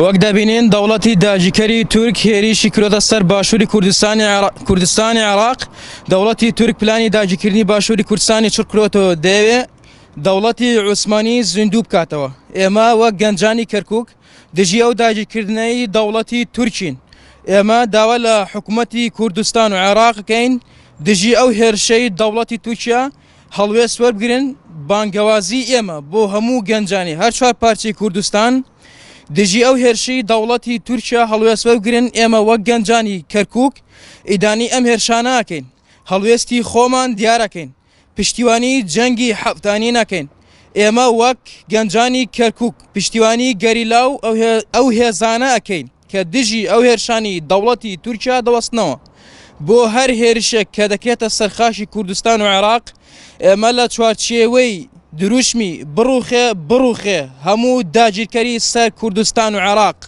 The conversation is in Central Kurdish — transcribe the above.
وەک دەبینین دەوڵەتی داگیرکەری تورک هێرشی کردۆتە سەر باشووری کوردستانی عێراق. دەوڵەتی تورک پلانی داگیرکردنی باشووری کوردستانی چڕ کردوێتەوە دەیەوێت دەوڵەتی عوسمانی زیندوو بکاتەوە. ئێمە وەک گەنجانی کەرکووک دژی ئەو داگیرکردنەی دەوڵەتی تورکین. ئێمە داوا لە حکوومەتی کوردستان و عێراق بکەین دژی ئەو هێرشەی دەوڵەتی تورکیا هەڵوێست وەربگرن بانگەوازی ئێمە بۆ هەموو گەنجانی هەر چوار پارچەی کوردستان دژی ئەو هێرشی دەوڵەتی تورکیا هەڵوێست وەربگرن. ئێمە وەک گەنجانی کەرکووک ئیدانی ئەم هێرشانە ناکەین، هەڵوێستی خۆمان دیارەکەین، پشتیوانی جەنگی هەفتانی نەکەین. ئێمە وەک گەنجانی کەرکووک پشتیوانی گەریلاو ئەو هێزانە ئەکەین کە دژی ئەو هێرشانی دەوڵەتی تورکیا دەوەستنەوە بۆ هەر هێرشێک کە دەکرێتە سەرخاشی کوردستان و عێراق. ئێمە لە چوارچێوەی دروشمی بڕوخێ هەموو داگیرکەری سەر کوردستان و عێراق